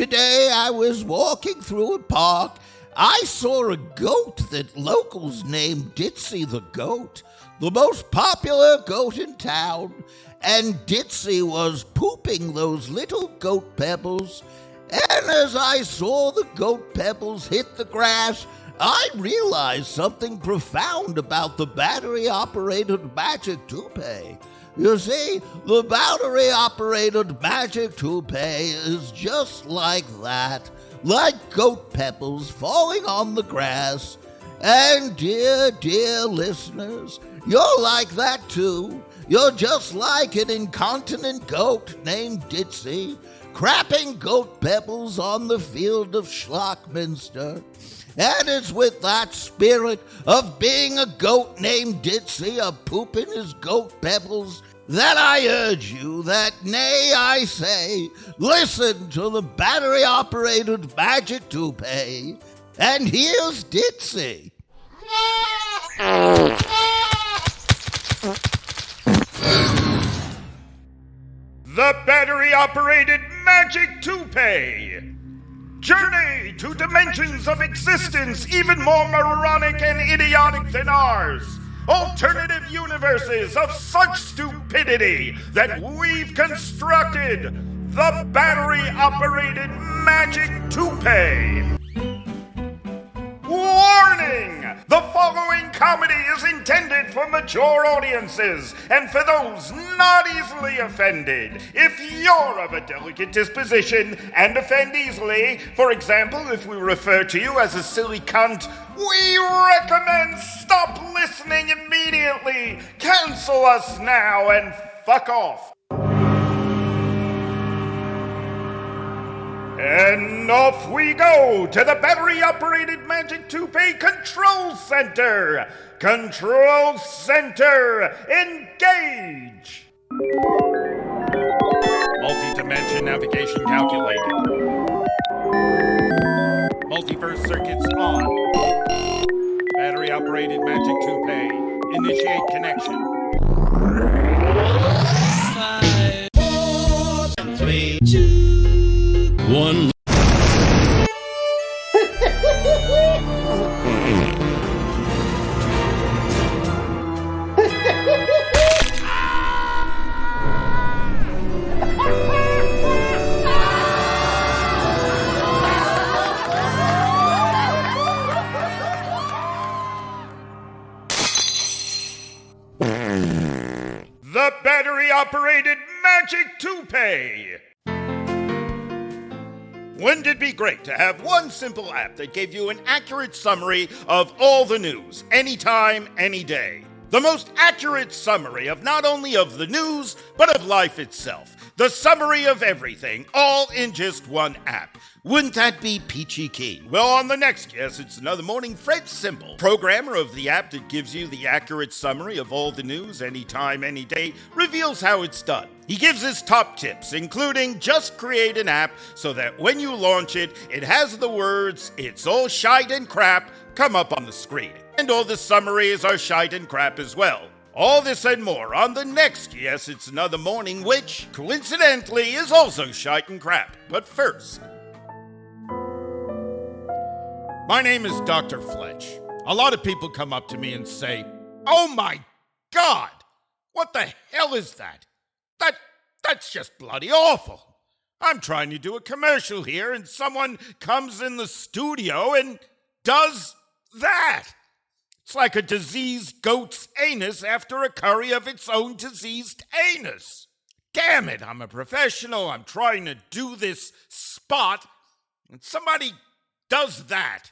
Today I was walking through a park. I saw a goat that locals named Ditzy the Goat, the most popular goat in town, and Ditzy was pooping those little goat pebbles. And as I saw the goat pebbles hit the grass, I realized something profound about the Battery Operated Magic Toupee. You see, the Battery Operated Magic Toupee is just like that, like goat pebbles falling on the grass. And dear listeners, you're like that too. You're just like an incontinent goat named Ditzy, crapping goat pebbles on the field of Schlockminster. And it's with that spirit of being a goat named Ditzy, a pooping his goat pebbles, that I urge you that, nay, I say, listen to the Battery-Operated Magic Toupee. And here's Ditzy. The Battery-Operated Magic Toupee. Journey to dimensions of existence even more moronic and idiotic than ours. Alternative universes of such stupidity that we've constructed. The Battery-Operated Magic Toupee. Warning! The following comedy is intended for mature audiences and for those not easily offended. If you're of a delicate disposition and offend easily, for example, if we refer to you as a silly cunt, we recommend stop listening immediately, cancel us now, and fuck off. And off we go to the Battery-Operated Magic Toupee Control Center. Control Center, engage. Multi-dimension navigation calculated. Multiverse circuits on. Battery-Operated Magic Toupee, initiate connection. 5, 4, 3, 2, 1. The Battery-Operated Magic Toupee! Wouldn't it be great to have one simple app that gave you an accurate summary of all the news, anytime, any day? The most accurate summary of not only of the news, but of life itself. The summary of everything, all in just one app. Wouldn't that be peachy keen? Well, on the next Yes, It's Another Morning, Fred Simple, programmer of the app that gives you the accurate summary of all the news, anytime, any day, reveals how it's done. He gives his top tips, including just create an app so that when you launch it, it has the words, "It's all shite and crap," come up on the screen. And all the summaries are shite and crap as well. All this and more on the next Yes, It's Another Morning, which, coincidentally, is also shite and crap. But first, my name is Dr. Fletch. A lot of people come up to me and say, "Oh my God, what the hell is that? That's just bloody awful. I'm trying to do a commercial here and someone comes in the studio and does that. It's like a diseased goat's anus after a curry of its own diseased anus. Damn it, I'm a professional. I'm trying to do this spot and somebody does that.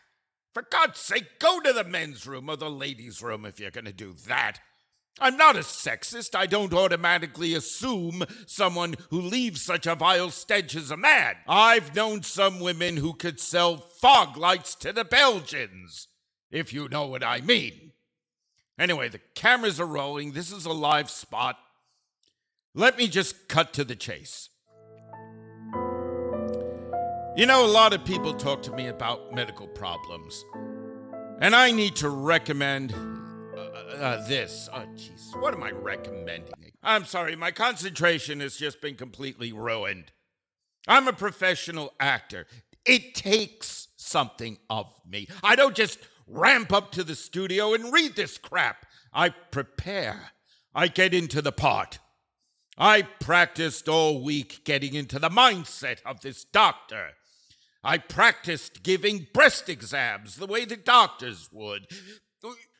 For God's sake, go to the men's room or the ladies' room if you're going to do that. I'm not a sexist. I don't automatically assume someone who leaves such a vile stench is a man. I've known some women who could sell fog lights to the Belgians, if you know what I mean. Anyway, the cameras are rolling. This is a live spot. Let me just cut to the chase. You know, a lot of people talk to me about medical problems, and I need to recommend this. Oh, jeez, what am I recommending? I'm sorry, my concentration has just been completely ruined. I'm a professional actor. It takes something of me. I don't just ramp up to the studio and read this crap. I prepare. I get into the part. I practiced all week getting into the mindset of this doctor. I practiced giving breast exams the way the doctors would.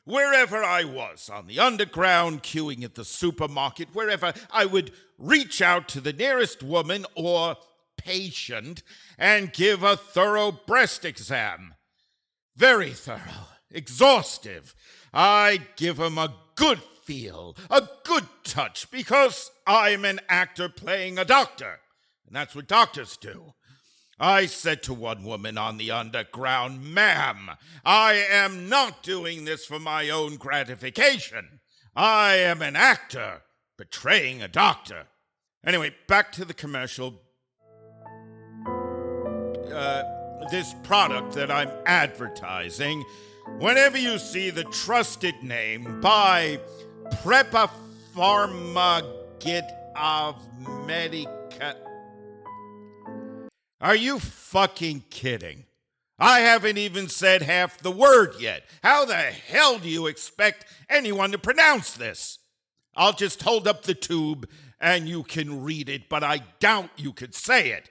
Wherever I was, on the underground, queuing at the supermarket, wherever, I would reach out to the nearest woman or patient and give a thorough breast exam. Very thorough, exhaustive. I'd give him a good feel, a good touch, because I'm an actor playing a doctor, and that's what doctors do. I said to one woman on the underground, "Ma'am, I am not doing this for my own gratification. I am an actor portraying a doctor." Anyway, back to the commercial. This product that I'm advertising, whenever you see the trusted name by Prepa Pharma Git of Medica. Are you fucking kidding? I haven't even said half the word yet. How the hell do you expect anyone to pronounce this? I'll just hold up the tube and you can read it, but I doubt you could say it.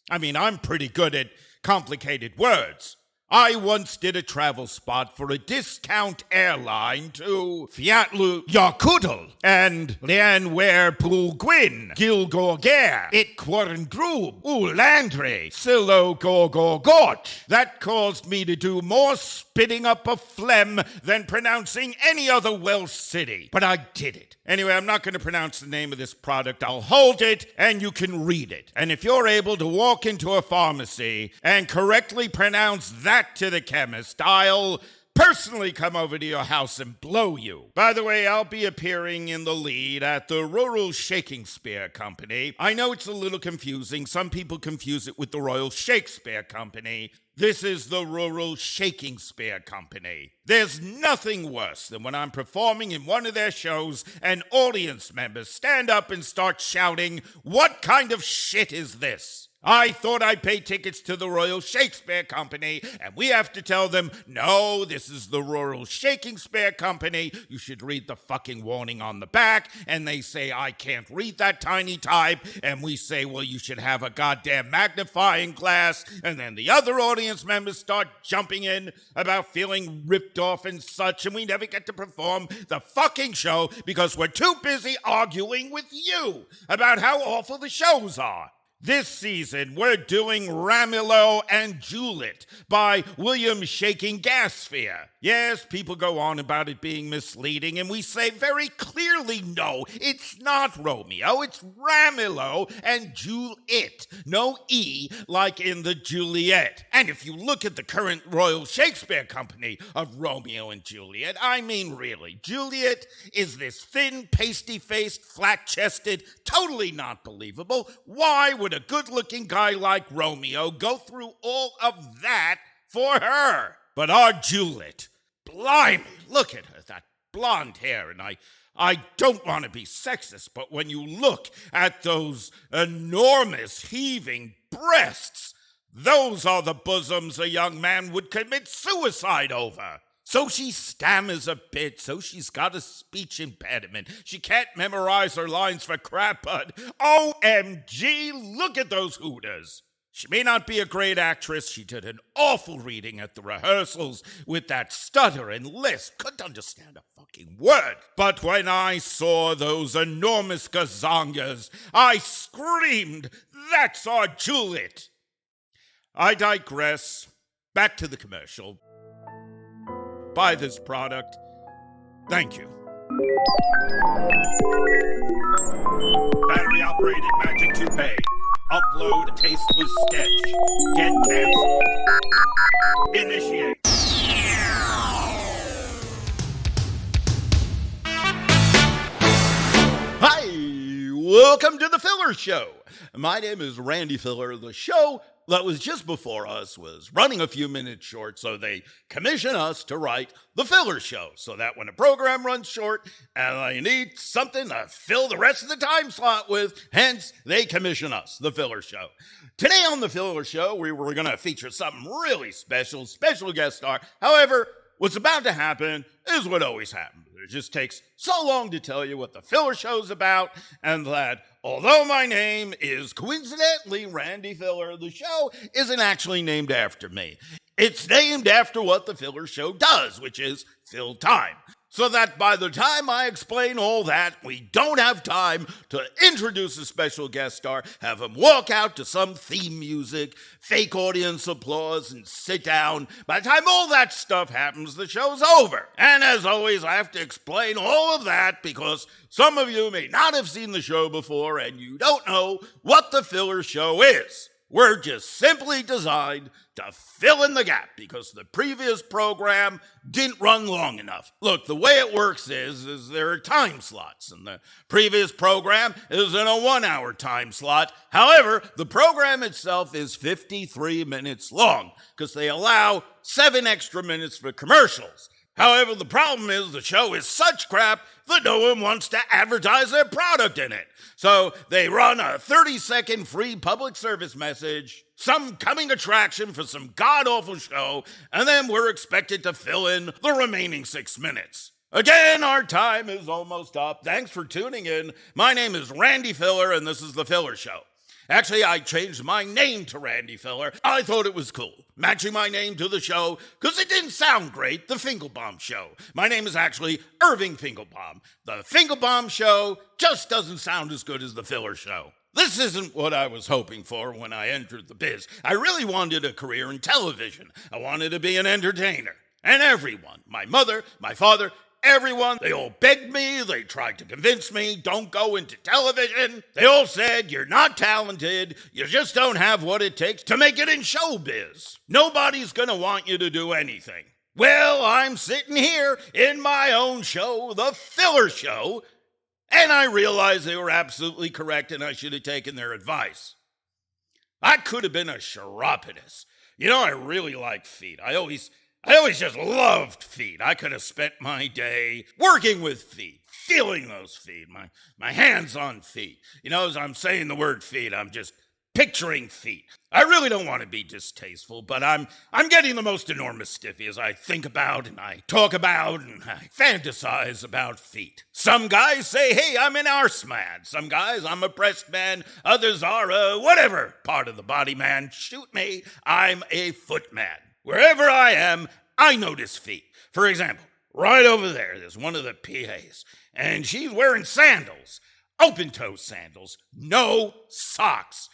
I mean, I'm pretty good at complicated words. I once did a travel spot for a discount airline to Fiatlu Yakudal and Lianwer Pulguin, Gilgorger, Itquarndrub, Ulandre, Silo Gorgorgot. That caused me to do more spitting up a phlegm than pronouncing any other Welsh city. But I did it. Anyway, I'm not going to pronounce the name of this product. I'll hold it and you can read it. And if you're able to walk into a pharmacy and correctly pronounce that to the chemist, I'll personally come over to your house and blow you. By the way, I'll be appearing in the lead at the Rural Shaking Spear Company. I know it's a little confusing. Some people confuse it with the Royal Shakespeare Company. This is the Rural Shaking Spear Company. There's nothing worse than when I'm performing in one of their shows and audience members stand up and start shouting, "What kind of shit is this?" I thought I paid tickets to the Royal Shakespeare Company, and we have to tell them, "No, this is the Rural Shaking Spear Company. You should read the fucking warning on the back." And they say, "I can't read that tiny type." And we say, "Well, you should have a goddamn magnifying glass." And then the other audience members start jumping in about feeling ripped off and such, and we never get to perform the fucking show because we're too busy arguing with you about how awful the shows are. This season, we're doing Ramilo and Juliet by William Shaking Gasphere. Yes, people go on about it being misleading, and we say very clearly, no, it's not Romeo, it's Ramilo and Juliet. No E like in the Juliet. And if you look at the current Royal Shakespeare Company of Romeo and Juliet, I mean really, Juliet is this thin, pasty-faced, flat-chested, totally not believable. Why would a good-looking guy like Romeo go through all of that for her? But our Juliet, blimey, look at her, that blonde hair, and I don't want to be sexist, but when you look at those enormous heaving breasts, those are the bosoms a young man would commit suicide over. So she stammers a bit, so she's got a speech impediment. She can't memorize her lines for crap, but OMG, look at those hooters. She may not be a great actress. She did an awful reading at the rehearsals with that stutter and lisp. Couldn't understand a fucking word. But when I saw those enormous gazongas, I screamed, "That's our Juliet!" I digress. Back to the commercial. Buy this product. Thank you. Battery Operated Magic Toupee. Upload tasteless sketch. Get canceled. Initiate. Hi, welcome to the Filler Show. My name is Randy Filler, the show that was just before us was running a few minutes short, so they commissioned us to write the filler show, so that when a program runs short and you need something to fill the rest of the time slot with, hence they commission us, the filler show. Today on the filler show, we were going to feature something really special guest star. However, what's about to happen is what always happens. It just takes so long to tell you what the filler show's about, and that although my name is coincidentally Randy Filler, the show isn't actually named after me. It's named after what the filler show does, which is fill time. So that by the time I explain all that, we don't have time to introduce a special guest star, have him walk out to some theme music, fake audience applause, and sit down. By the time all that stuff happens, the show's over. And as always, I have to explain all of that because some of you may not have seen the show before and you don't know what the filler show is. We're just simply designed to fill in the gap because the previous program didn't run long enough. Look, the way it works is there are time slots, and the previous program is in a 1-hour time slot. However, the program itself is 53 minutes long because they allow 7 extra minutes for commercials. However, the problem is the show is such crap that no one wants to advertise their product in it. So they run a 30-second free public service message, some coming attraction for some god-awful show, and then we're expected to fill in the remaining 6 minutes. Again, our time is almost up. Thanks for tuning in. My name is Randy Filler, and this is The Filler Show. Actually, I changed my name to Randy Filler. I thought it was cool, matching my name to the show, because it didn't sound great, The Finkelbaum Show. My name is actually Irving Finkelbaum. The Finkelbaum Show just doesn't sound as good as The Filler Show. This isn't what I was hoping for when I entered the biz. I really wanted a career in television. I wanted to be an entertainer. And everyone, my mother, my father, everyone, they all begged me, they tried to convince me, don't go into television. They all said, you're not talented, you just don't have what it takes to make it in showbiz. Nobody's gonna want you to do anything. Well, I'm sitting here in my own show, The Filler Show, and I realized they were absolutely correct and I should have taken their advice. I could have been a chiropodist. You know, I really like feet. I always just loved feet. I could have spent my day working with feet, feeling those feet, my hands on feet. You know, as I'm saying the word feet, I'm just picturing feet. I really don't want to be distasteful, but I'm getting the most enormous stiffy as I think about and I talk about and I fantasize about feet. Some guys say, hey, I'm an arse man. Some guys, I'm a breast man. Others are a whatever part of the body man. Shoot me, I'm a foot man. Wherever I am, I notice feet. For example, right over there's one of the PAs, and she's wearing sandals, open-toe sandals, no socks.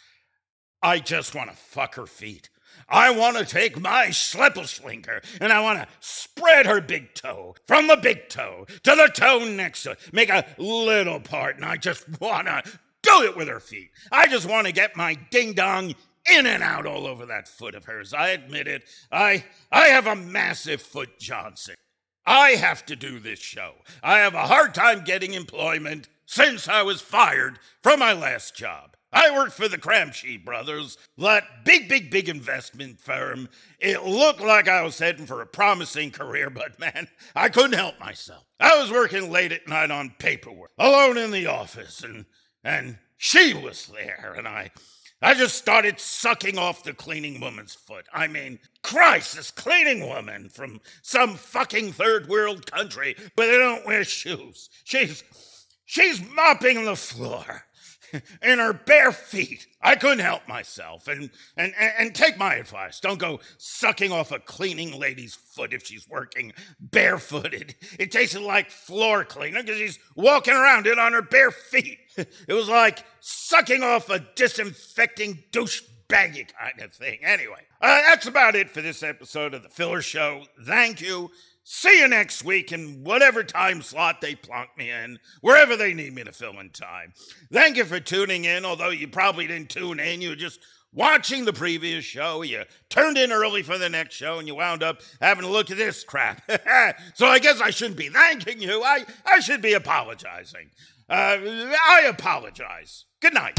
I just want to fuck her feet. I want to take my schleppelschlinker, and I want to spread her big toe from the big toe to the toe next to it, make a little part, and I just want to do it with her feet. I just want to get my ding-dong in and out all over that foot of hers. I admit it. I have a massive foot Johnson. I have to do this show. I have a hard time getting employment since I was fired from my last job. I worked for the Cramsey brothers, that big investment firm. It looked like I was heading for a promising career, but man, I couldn't help myself. I was working late at night on paperwork, alone in the office, and she was there, and I just started sucking off the cleaning woman's foot. I mean, Christ, this cleaning woman from some fucking third world country where they don't wear shoes. She's mopping the floor in her bare feet. I couldn't help myself. And take my advice. Don't go sucking off a cleaning lady's foot if she's working barefooted. It tasted like floor cleaner because she's walking around it on her bare feet. It was like sucking off a disinfecting douchebaggy kind of thing. Anyway, that's about it for this episode of The Filler Show. Thank you. See you next week in whatever time slot they plonk me in, wherever they need me to fill in time. Thank you for tuning in, although you probably didn't tune in. You were just watching the previous show. You turned in early for the next show, and you wound up having to look at this crap. So I guess I shouldn't be thanking you. I should be apologizing. I apologize. Good night.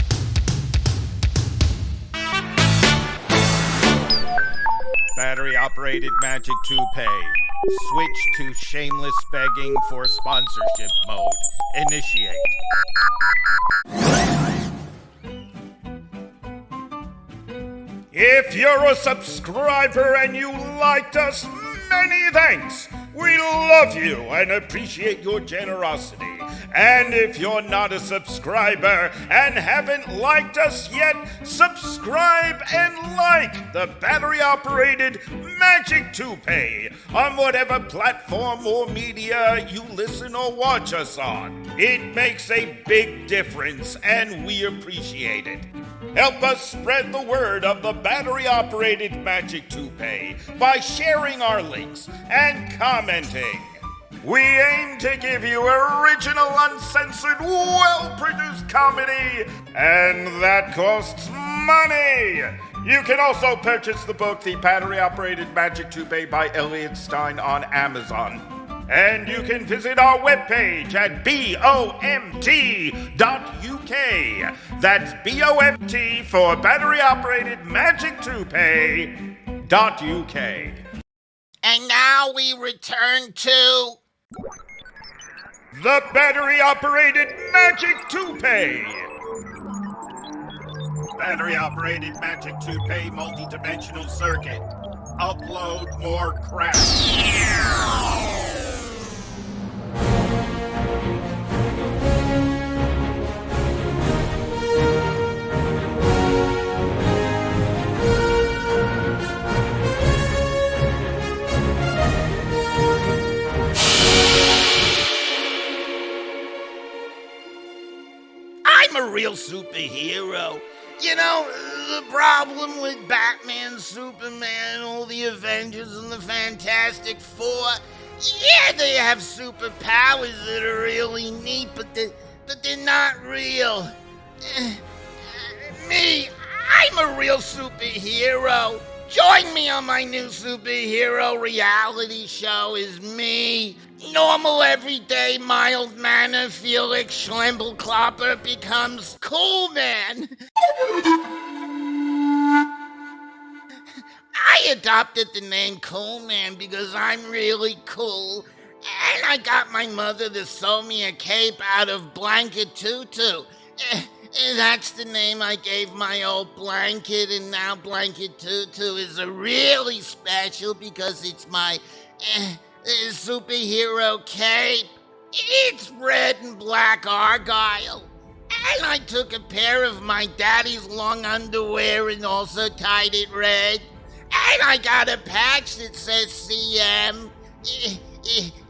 Battery Operated Magic Toupee. Switch to shameless begging for sponsorship mode. Initiate. If you're a subscriber and you liked us, many thanks. We love you and appreciate your generosity. And if you're not a subscriber and haven't liked us yet, subscribe and like the Battery Operated Magic Toupee on whatever platform or media you listen or watch us on. It makes a big difference and we appreciate it. Help us spread the word of the Battery Operated Magic Toupee by sharing our links and commenting. We aim to give you original, uncensored, well-produced comedy, and that costs money. You can also purchase the book, The Battery Operated Magic Toupee by Elliot Stein on Amazon. And you can visit our webpage at BOMT.UK. That's BOMT for Battery Operated Magic Toupee.UK. And now we return to The Battery Operated Magic Toupee. Battery Operated Magic Toupee multi-dimensional circuit. Upload more crap. I'm a real superhero. You know, the problem with Batman, Superman, all the Avengers and the Fantastic Four, yeah, they have superpowers that are really neat, but they're not real. Me, I'm a real superhero. Join me on my new superhero reality show as me, normal, everyday, mild-mannered Felix Schlemmelklopper becomes CoolMan. I adopted the name CoolMan because I'm really cool, and I got my mother to sew me a cape out of blanket tutu. That's the name I gave my old blanket, and now Blanket Tutu is a really special because it's my superhero cape. It's red and black argyle. And I took a pair of my daddy's long underwear and also tied it red. And I got a patch that says CM.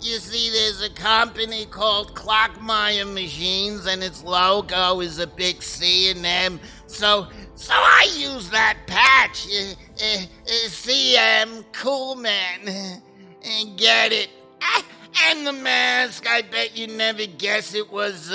You see, there's a company called Clockmeyer Machines, and its logo is a big C and M. So I use that patch, CM CoolMan. Get it? And the mask, I bet you never guess it was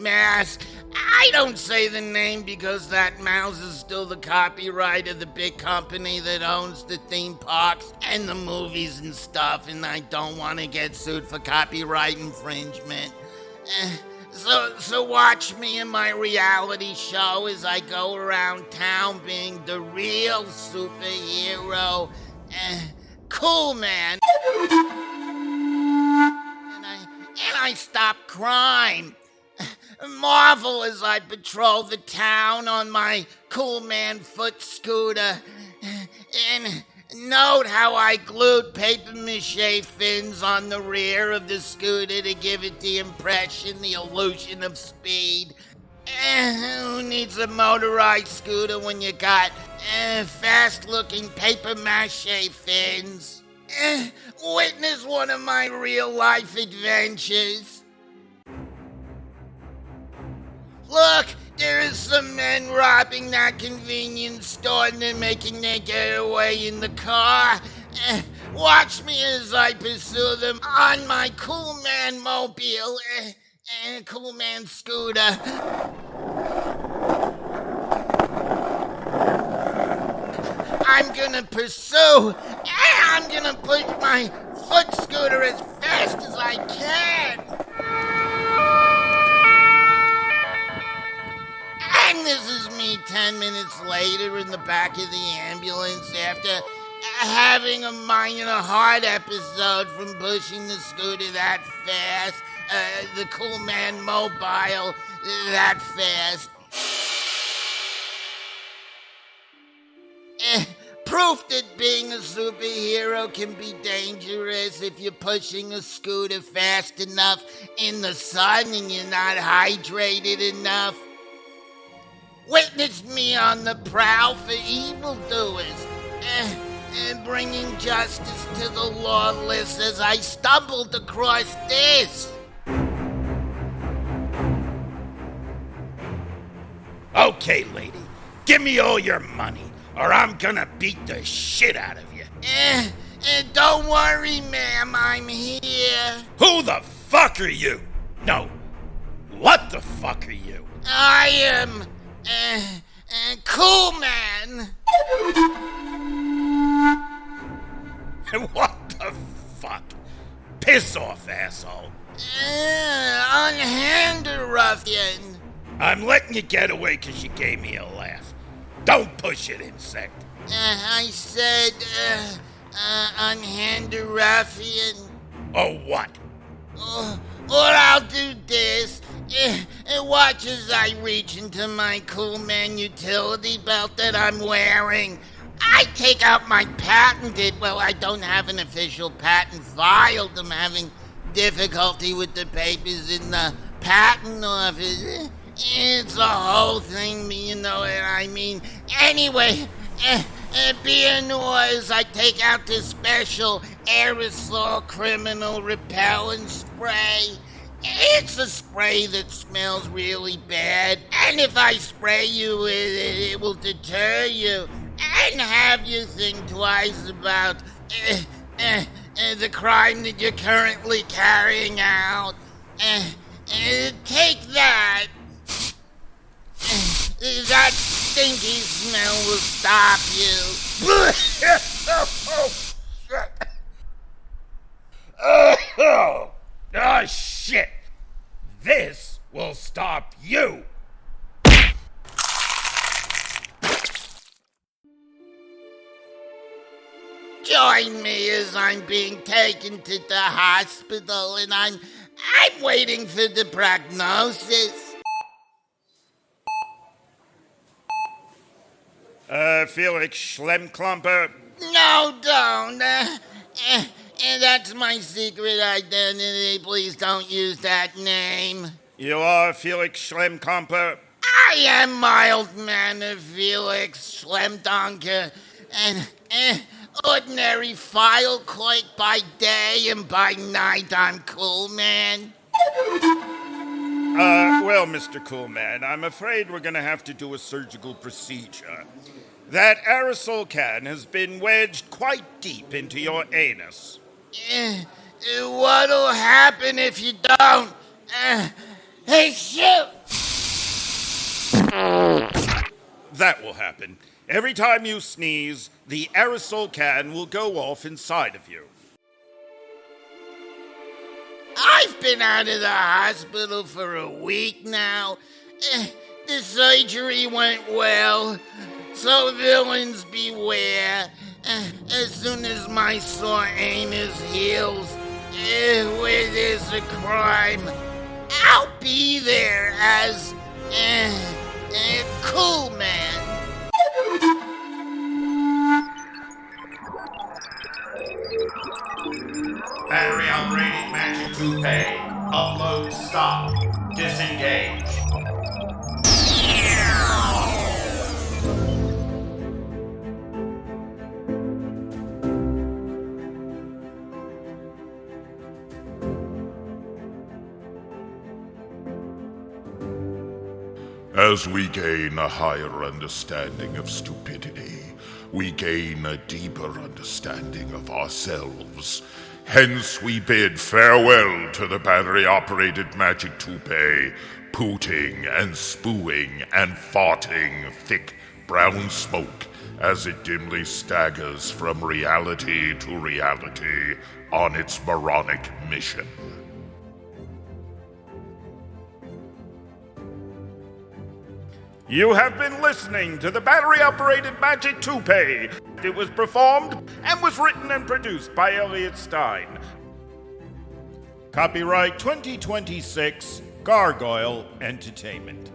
mask. I don't say the name because that mouse is still the copyright of the big company that owns the theme parks and the movies and stuff, and I don't want to get sued for copyright infringement. So watch me in my reality show as I go around town being the real superhero, CoolMan. And I stop crime. Marvel as I patrol the town on my CoolMan foot scooter. And note how I glued paper mache fins on the rear of the scooter to give it the impression, the illusion of speed. Who needs a motorized scooter when you got fast-looking paper mache fins? Witness one of my real-life adventures. Look, there is some men robbing that convenience store and they're making their getaway in the car. Watch me as I pursue them on my CoolMan mobile and CoolMan scooter. I'm gonna pursue, and I'm gonna push my foot scooter as fast as I can. And And this is me 10 minutes later in the back of the ambulance after having a minor heart episode from pushing the scooter that fast, the CoolMan mobile that fast. Proof that being a superhero can be dangerous if you're pushing a scooter fast enough in the sun and you're not hydrated enough. Witness me on the prowl for evildoers, bringing justice to the lawless as I stumbled across this. Okay, lady, give me all your money, or I'm gonna beat the shit out of you. Don't worry, ma'am, I'm here. Who the fuck are you? No, what the fuck are you? I am, CoolMan. What the fuck? Piss off, asshole. Unhand ruffian. I'm letting you get away because you gave me a laugh. Don't push it, insect. I said, unhand ruffian. Oh, what? Or I'll do this. Watch as I reach into my CoolMan utility belt that I'm wearing. I take out my patented, well, I don't have an official patent filed. I'm having difficulty with the papers in the patent office. It's a whole thing, you know what I mean. Anyway, being noise, I take out this special aerosol criminal repellent spray. It's a spray that smells really bad, and if I spray you with it, it will deter you and have you think twice about the crime that you're currently carrying out. Take that. That stinky smell will stop you. Oh, shit. This will stop you. Join me as I'm being taken to the hospital, and I'm waiting for the prognosis. Felix Schlemklumper. No, don't. That's my secret identity. Please don't use that name. You are Felix Schlemklumper? I am mild-mannered Felix Schlemdonker, and ordinary file clerk by day, and by night I'm CoolMan. Well, Mr. CoolMan, I'm afraid we're gonna have to do a surgical procedure. That aerosol can has been wedged quite deep into your anus. What'll happen if you don't? Hey, shoot! That will happen. Every time you sneeze, the aerosol can will go off inside of you. I've been out of the hospital for a week now. The surgery went well, so villains beware. As soon as my sore anus heals, where there's a crime, I'll be there as CoolMan. Battery Operated Magic Toupee. Upload stop. Disengage. As we gain a higher understanding of stupidity, we gain a deeper understanding of ourselves. Hence we bid farewell to the battery-operated magic toupee, pooting and spooing and farting thick brown smoke as it dimly staggers from reality to reality on its moronic mission. You have been listening to the Battery Operated Magic Toupee. It was performed and was written and produced by Elliot Stein. Copyright 2026, Gargoyle Entertainment.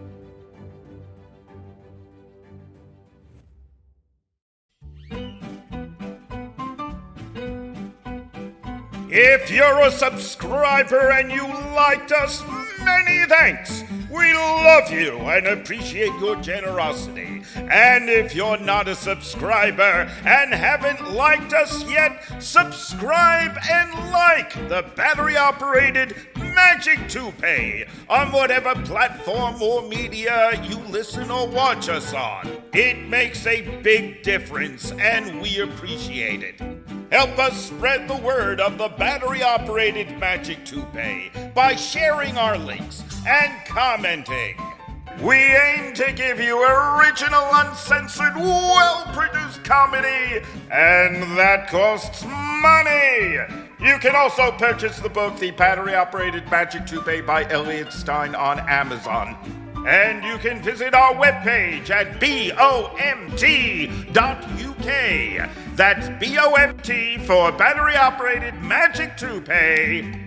If you're a subscriber and you liked us, many thanks. We love you and appreciate your generosity. And if you're not a subscriber and haven't liked us yet, subscribe and like the Battery Operated Magic Toupee on whatever platform or media you listen or watch us on. It makes a big difference and we appreciate it. Help us spread the word of the Battery Operated Magic Toupee by sharing our links and commenting. We aim to give you original, uncensored, well-produced comedy, and that costs money. You can also purchase the book, The Battery Operated Magic Toupee by Elliot Stein on Amazon. And you can visit our webpage at BOMT.UK. That's BOMT for Battery Operated Magic Toupee.UK.